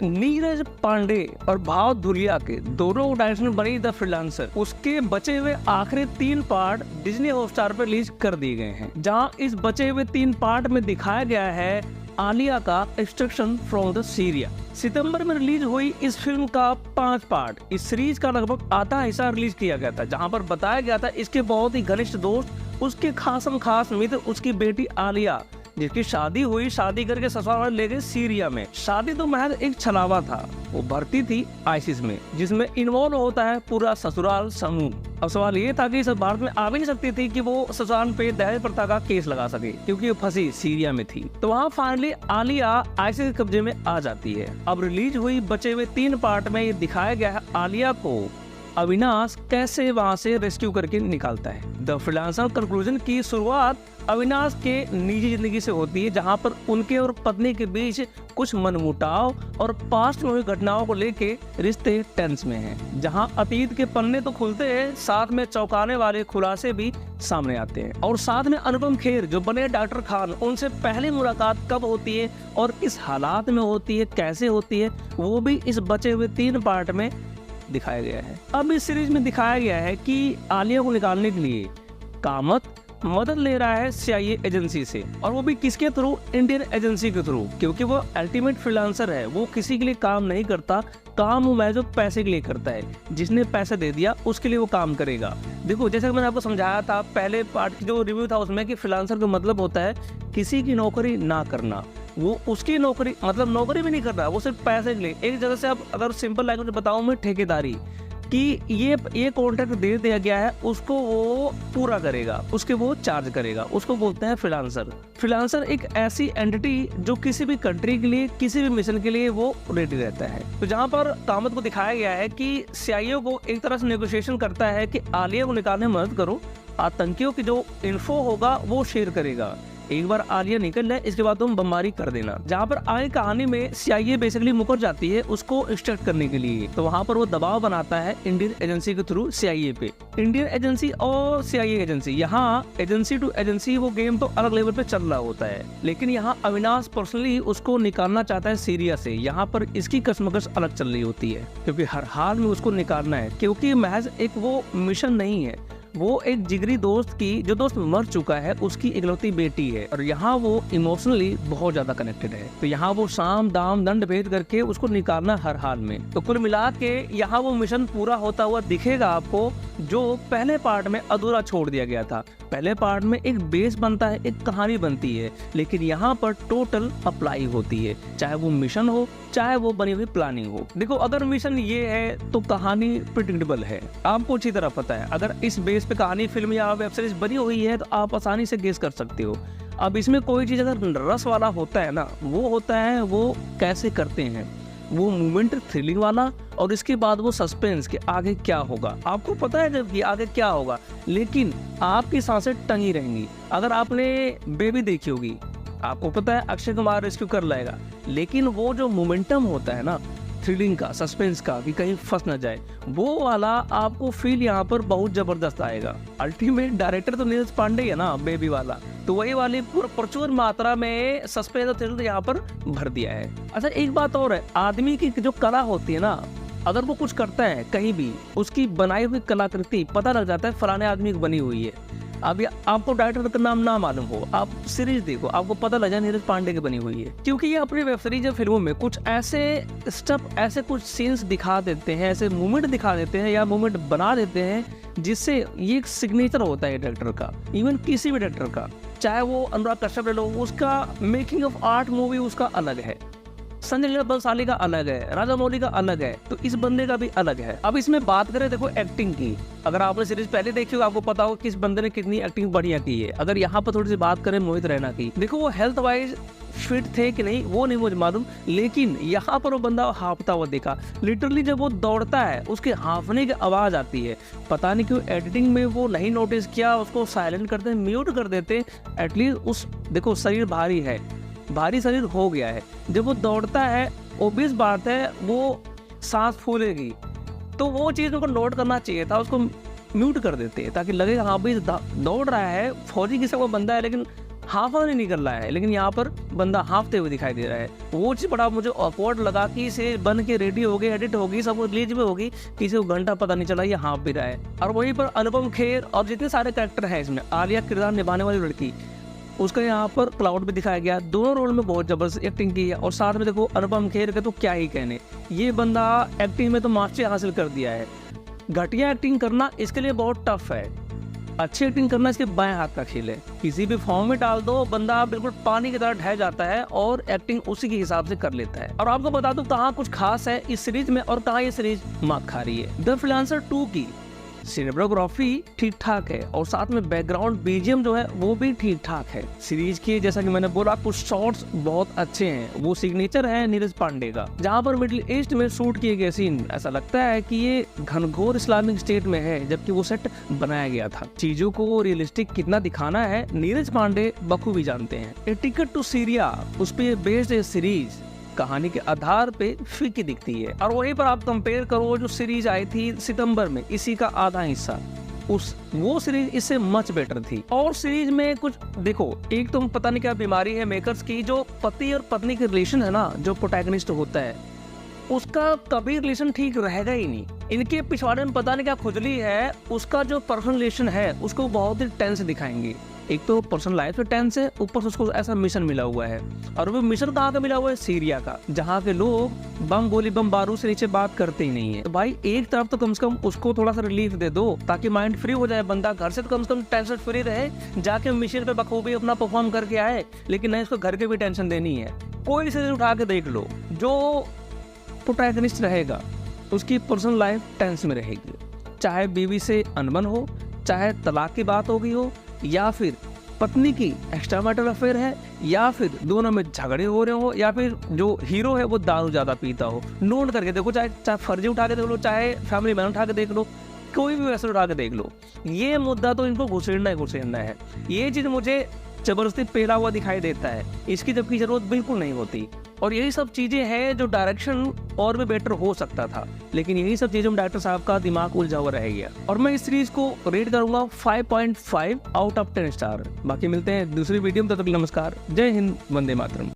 नीरज पांडे और भाव धुलिया के दोनों डायरेक्शन में बनी द फ्रीलांसर, उसके बचे हुए आखिरी 3 पार्ट डिज्नी हॉटस्टार पर रिलीज कर दिए गए हैं, जहां इस बचे हुए 3 पार्ट में दिखाया गया है आलिया का एक्सट्रैक्शन फ्रॉम द सीरिया। सितंबर में रिलीज हुई इस फिल्म का 5 पार्ट इस सीरीज का लगभग आधा हिस्सा रिलीज किया गया था, जहां पर बताया गया था इसके बहुत ही घनिष्ठ दोस्त, उसके खासम खास मित्र, उसकी बेटी आलिया, जिसकी शादी हुई, शादी करके ससुराल ले गए सीरिया में। शादी तो महज एक छलावा था, वो भर्ती थी आईसिस में, जिसमें इन्वॉल्व होता है पूरा ससुराल समूह। अब सवाल ये था कि इस भारत में आ भी नहीं सकती थी कि वो ससुराल पे दहेज प्रथा का केस लगा सके, क्योंकि वो फंसी सीरिया में थी। तो वहाँ फाइनली आलिया आईसिस के कब्जे में आ जाती है। अब रिलीज हुई बचे हुए 3 पार्ट में ये दिखाया गया है आलिया को अविनाश कैसे वहां से रेस्क्यू करके निकालता है। द फ्रीलांसर कंक्लूजन की शुरुआत अविनाश के निजी जिंदगी से होती है, जहां पर उनके और पत्नी के बीच कुछ मनमुटाव और पास्ट में हुई घटनाओं को लेके रिश्ते टेंस में हैं, जहां अतीत के पन्ने तो खुलते हैं, साथ में चौंकाने वाले खुलासे भी सामने आते हैं। और साथ में अनुपम खेर जो बने डॉक्टर खान, उनसे पहली मुलाकात कब होती है और किस हालात में होती है, कैसे होती है, वो भी इस बचे हुए 3 पार्ट में दिखाया गया है। अब इस सीरीज में दिखाया गया है कि आलिया को निकालने के लिए कामत मदद ले रहा है सीआईए एजेंसी से, और वो भी किसके थ्रू? इंडियन एजेंसी के थ्रू, क्योंकि वो अल्टीमेट फ्रीलांसर है, वो किसी के लिए काम नहीं करता, काम वो महज पैसे के लिए करता है, जिसने पैसा दे दिया उसके लिए वो काम करेगा। देखो, जैसे मैंने आपको समझाया था पहले पार्ट की जो रिव्यू था उसमें, कि फ्रीलांसर का मतलब होता है किसी की नौकरी ना करना, वो उसकी नौकरी मतलब नौकरी भी नहीं कर रहा, वो सिर्फ पैसे के लिए। एक जगह से अब अगर सिंपल लैंग्वेज में बताऊं मैं, ठेकेदारी कि ये कॉन्ट्रैक्ट दे दिया गया है, उसको वो पूरा करेगा, उसके वो चार्ज करेगा, उसको बोलते हैं फ्रीलांसर। फ्रीलांसर एक ऐसी एंटिटी जो किसी भी कंट्री के लिए, किसी भी मिशन के लिए वो रेडी रहता है। तो जहाँ पर कामत को दिखाया गया है कि सीआईए को एक तरह से नेगोशिएशन करता है कि आलिया को निकालने में मदद करो, आतंकियों की जो इन्फो होगा वो शेयर करेगा, एक बार आलिया निकल जाए इसके बाद तुम बमबारी कर देना। जहाँ पर आगे कहानी में सीआईए बेसिकली मुकर जाती है उसको एक्सट्रैक्ट करने के लिए, तो वहाँ पर वो दबाव बनाता है इंडियन एजेंसी के थ्रू सीआईए पे। इंडियन एजेंसी और सीआईए एजेंसी, यहाँ एजेंसी टू एजेंसी वो गेम तो अलग लेवल पे चल रहा होता है, लेकिन यहाँ अविनाश पर्सनली उसको निकालना चाहता है सीरिया से। यहाँ पर इसकी कशमकश अलग चल रही होती है, क्योंकि हर हाल में उसको निकालना है, क्योंकि महज एक वो मिशन नहीं है, वो एक जिगरी दोस्त की, जो दोस्त मर चुका है, उसकी इकलौती बेटी है, और यहाँ वो इमोशनली बहुत ज्यादा कनेक्टेड है। तो यहाँ वो साम दाम दंड भेद करके उसको निकालना हर हाल में। तो कुल मिला के यहाँ वो मिशन पूरा होता हुआ दिखेगा आपको, जो पहले पार्ट में अधूरा छोड़ दिया गया था। पहले पार्ट में एक बेस बनता है, एक कहानी बनती है, लेकिन यहाँ पर टोटल अप्लाई होती है, चाहे वो मिशन हो, चाहे वो बनी हुई प्लानिंग हो। देखो, अगर मिशन ये है तो कहानी प्रेडिक्टेबल है, आपको अच्छी तरह पता है। अगर इस बेस पे कहानी, फिल्म या वेब सीरीज बनी हुई है तो आप आसानी से गेस कर सकते हो। अब इसमें कोई चीज अगर रस वाला होता है ना, वो होता है वो कैसे करते हैं, वो मूवमेंट थ्रिलिंग वाला, और इसके बाद वो सस्पेंस कि आगे क्या होगा। आपको पता है जब कि आगे क्या होगा, लेकिन आपकी सांसें टंगी रहेंगी। अगर आपने बेबी देखी होगी, आपको पता है अक्षय कुमार रेस्क्यू कर लाएगा, लेकिन वो जो मोमेंटम होता है ना थ्रिलिंग का, सस्पेंस का, कि कहीं फंस ना जाए, वो वाला आपको फील यहाँ पर बहुत जबरदस्त आएगा। अल्टीमेट डायरेक्टर तो नीरज पांडे है ना, बेबी वाला, तो वही वाली प्रचुर मात्रा में सस्पेंस और थ्रिल यहाँ पर भर दिया है। अच्छा, एक बात और है, आदमी की जो कला होती है ना, अगर वो कुछ करता है कहीं भी, उसकी बनाई हुई कलाकृति पता लग जाता है फलाने आदमी की बनी हुई है। अब आपको डायरेक्टर का नाम ना मालूम हो, आप सीरीज देखो, आपको पता लग जाए नीरज पांडे की बनी हुई है, क्योंकि ये अपनी वेब सीरीज या फिल्मों में कुछ ऐसे स्टेप, ऐसे कुछ सीन्स दिखा देते हैं, ऐसे मूवमेंट दिखा देते हैं या मूवमेंट बना देते हैं, जिससे ये एक सिग्नेचर होता है डायरेक्टर का, इवन किसी भी डायरेक्टर का। चाहे वो अनुराग कश्यप ले लो, उसका मेकिंग ऑफ आर्ट मूवी उसका अलग है, संजय लीला बंसाली का अलग है, राजा मौली का अलग है, तो इस बंदे का भी अलग है। अब इसमें बात करें देखो एक्टिंग की, अगर आपने सीरीज पहले देखी हो आपको पता हो कि इस बंदे ने कितनी एक्टिंग बढ़िया की है। अगर यहाँ पर थोड़ी सी बात करें मोहित रैना की, देखो वो हेल्थ वाइज फिट थे कि नहीं वो नहीं मुझे मालूम, लेकिन यहाँ पर वो बंदा हांफता हुआ देखा। लिटरली जब वो दौड़ता है उसके हांफने की आवाज आती है, पता नहीं क्यों एडिटिंग में वो नहीं नोटिस किया, उसको साइलेंट करते, म्यूट कर देते एटलीस्ट। उस देखो शरीर भारी है, भारी शरीर हो गया है, जब वो दौड़ता है ओबियस बात है वो सांस फूलेगी, तो वो चीज़ उनको नोट करना चाहिए था, उसको म्यूट कर देते ताकि लगे हाँ भाई दौड़ रहा है, फौजी किस्म का बंदा है लेकिन हाफा नहीं निकल रहा है, लेकिन यहाँ पर बंदा हाफते हुए दिखाई दे रहा है। वो चीज बड़ा मुझे ऑकवर्ड लगा कि इसे बन के रेडी हो गई, एडिट होगी, सब रिलीज में होगी, किसी को घंटा पता नहीं चला ये हाफ भी रहा है। और वहीं पर अनुपम खेर और जितने सारे कैरेक्टर हैं इसमें, आलिया किरदार निभाने वाली लड़की, उसका यहाँ पर क्लाउड भी दिखाया गया। दोनों रोल में बहुत जबरदस्त एक्टिंग की है। और साथ में देखो अनुपम खेर के तो क्या ही कहने, ये बंदा एक्टिंग में तो मास्टरी हासिल कर दिया है। घटिया एक्टिंग करना इसके लिए बहुत टफ है, अच्छी एक्टिंग करना इसके बाएं हाथ का खेल है। किसी भी फॉर्म में डाल दो, बंदा बिल्कुल पानी की तरह ढह जाता है और एक्टिंग उसी के हिसाब से कर लेता है। और आपको बता दूं कहाँ कुछ खास है इस सीरीज में और कहाँ ये सीरीज मात खा रही है। द फ्रीलांसर 2 की सिनेमेटोग्राफी ठीक ठाक है और साथ में बैकग्राउंड बीजीएम जो है वो भी ठीक ठाक है। सीरीज के जैसा कि मैंने बोला कुछ शॉट्स बहुत अच्छे हैं, वो सिग्नेचर है नीरज पांडे का। जहां पर मिडिल ईस्ट में शूट किए गए सीन ऐसा लगता है कि ये घनघोर इस्लामिक स्टेट में है, जबकि वो सेट बनाया गया था। चीजों को रियलिस्टिक कितना दिखाना है नीरज पांडे बखूबी जानते हैं। ए टिकट टू सीरिया उस पर बेस्ड सीरीज कहानी के आधार पे फीकी दिखती है। और वहीं पर आप कंपेयर करो जो सीरीज आई थी सितंबर में, इसी का आधा हिस्सा, वो सीरीज इससे मच बेटर थी। और सीरीज में कुछ देखो, एक तो पता नहीं क्या बीमारी है मेकर्स की, जो पति और पत्नी के रिलेशन है ना, जो प्रोटैगनिस्ट होता है उसका कभी रिलेशन ठीक रहेगा ही नहीं। इनके पिछवाड़े में पता नहीं क्या खुजली है, उसका जो पर्सनल रिलेशन है उसको बहुत ही टेंस दिखाएंगे। एक तो पर्सनल लाइफ में टेंस है, ऊपर से उसको ऐसा मिशन मिला हुआ है। और वो मिशन कहाँ का मिला हुआ है? सीरिया का, जहाँ के लोग बम गोली बम बारूद से नीचे बात करते ही नहीं है। तो भाई एक तरफ तो कम से कम उसको थोड़ा सा रिलीफ दे दो ताकि माइंड फ्री हो जाए, बंदा घर से तो कम टेंशन फ्री रहे, जाके मिशन पे बखूबी अपना परफॉर्म करके आए। लेकिन नहीं, उसको घर के भी टेंशन देनी है। कोई से उठा के देख लो, जो प्रोटैगनिस्ट रहेगा उसकी पर्सनल लाइफ टेंस में रहेगी, चाहे बीवी से अनबन हो, चाहे तलाक की बात हो गई हो, या फिर पत्नी की एक्स्ट्रा मैरिटल अफेयर है, या फिर दोनों में झगड़े हो रहे हो, या फिर जो हीरो है वो दारू ज्यादा पीता हो। नोट करके देखो, चाहे फर्जी उठा के देख लो, चाहे फैमिली मैन उठा के देख लो, कोई भी वैसे उठा के देख लो, ये मुद्दा तो इनको घुसेड़ना है। ये चीज मुझे जबरदस्ती पेला हुआ दिखाई देता है, इसकी जबकि जरूरत बिल्कुल नहीं होती। और यही सब चीजें हैं जो डायरेक्शन और भी बेटर हो सकता था, लेकिन यही सब चीजों में डायरेक्टर साहब का दिमाग उलझा हुआ रह गया। और मैं इस सीरीज को रेट करूंगा 5.5 आउट ऑफ 10 स्टार। बाकी मिलते हैं दूसरी वीडियो में, तब तक नमस्कार, जय हिंद, वंदे मातरम।